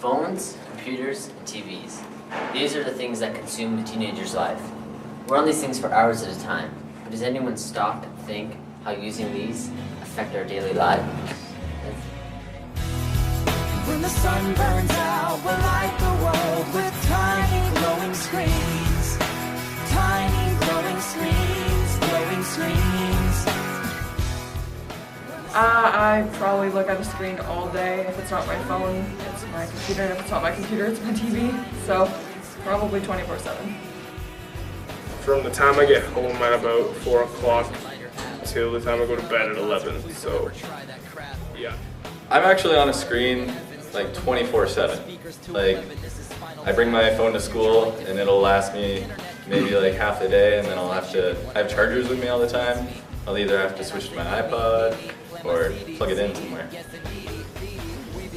Phones, computers, and TVs. These are the things that consume a teenager's life. We're on these things for hours at a time, but does anyone stop and think how using these affect our daily lives? When the sun burns out, we'll light the world with tiny glowing screens. Tiny glowing screens, glowing screens. I probably look at a screen all day. If it's not my phone, it's my computer, and if it's not my computer, it's my TV. So probably 24/7. From the time I get home at about 4 o'clock till the time I go to bed at 11. So, yeah. I'm actually on a screen like 24/7. Like, I bring my phone to school and it'll last me maybe like half the day, and then I have chargers with me all the time. I'll either have to switch to my iPod or plug it in somewhere.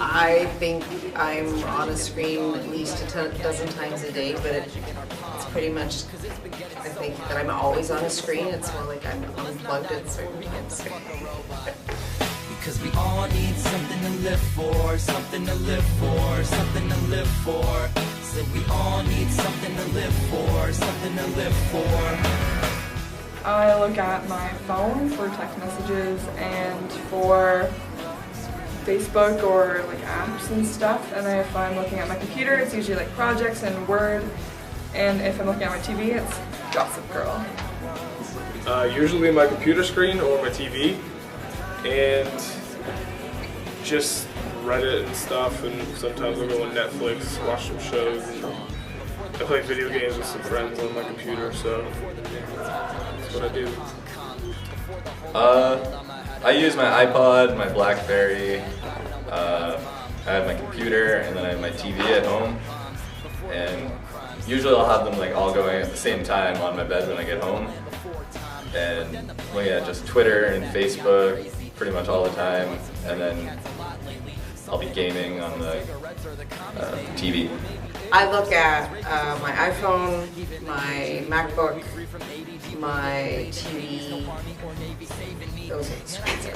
I think I'm on a screen at least a dozen times a day, but it's pretty much, I think that I'm always on a screen. It's more like I'm unplugged at certain times. Because we all need something to live for, something to live for, something to live for. So we all need something to live for, something to live for. I look at my phone for text messages and for Facebook or like apps and stuff, and then if I'm looking at my computer, it's usually like projects and Word, and if I'm looking at my TV, it's Gossip Girl. Usually my computer screen or my TV, and just Reddit and stuff, and sometimes I'll go on Netflix, watch some shows, and I play video games with some friends on my computer, so that's what I do. I use my iPod, my BlackBerry, I have my computer, and then I have my TV at home. And usually I'll have them like all going at the same time on my bed when I get home. And looking at just Twitter and Facebook pretty much all the time. And then I'll be gaming on the TV. I look at my iPhone, my MacBook, my TV. Those are the screens.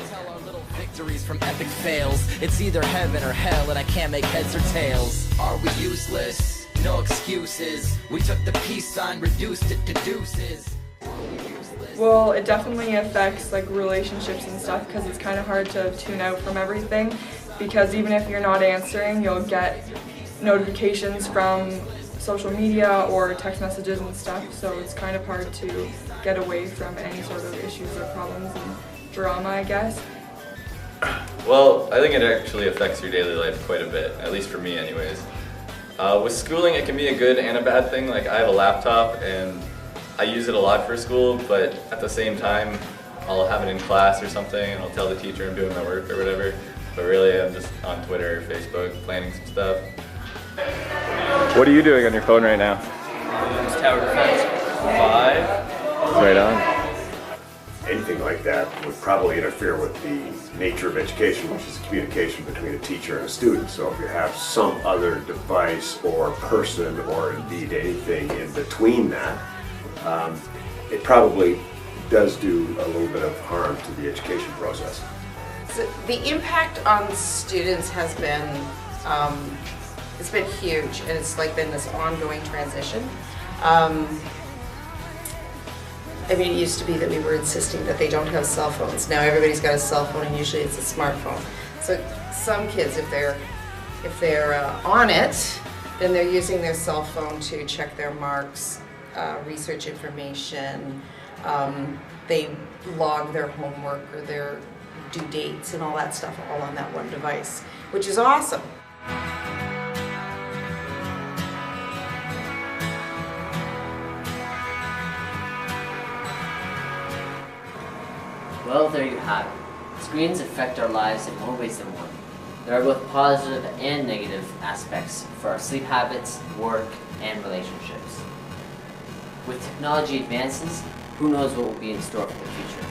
Victories from epic fails. It's either heaven or hell, and I can't make heads or tails. Are we useless? No excuses. We took the peace sign, reduced it to deuces. Well, it definitely affects like relationships and stuff, because it's kind of hard to tune out from everything, because even if you're not answering, you'll get notifications from social media or text messages and stuff, so it's kind of hard to get away from any sort of issues or problems and drama, I guess. Well, I think it actually affects your daily life quite a bit, at least for me anyways. With schooling, it can be a good and a bad thing. Like, I have a laptop and I use it a lot for school, but at the same time, I'll have it in class or something and I'll tell the teacher I'm doing my work or whatever. But really, I'm just on Twitter or Facebook planning some stuff. What are you doing on your phone right now? It's Tower Defense 5. Right on. Anything like that would probably interfere with the nature of education, which is communication between a teacher and a student. So if you have some other device or person or indeed anything in between that, it probably does do a little bit of harm to the education process. So the impact on students has been, it's been huge, and it's like been this ongoing transition. I mean, it used to be that we were insisting that they don't have cell phones. Now everybody's got a cell phone, and usually it's a smartphone. So some kids, if they're on it, then they're using their cell phone to check their marks, research information. They log their homework or their due dates and all that stuff all on that one device, which is awesome. Well, there you have it. Screens affect our lives in more ways than one. There are both positive and negative aspects for our sleep habits, work, and relationships. With technology advances, who knows what will be in store for the future.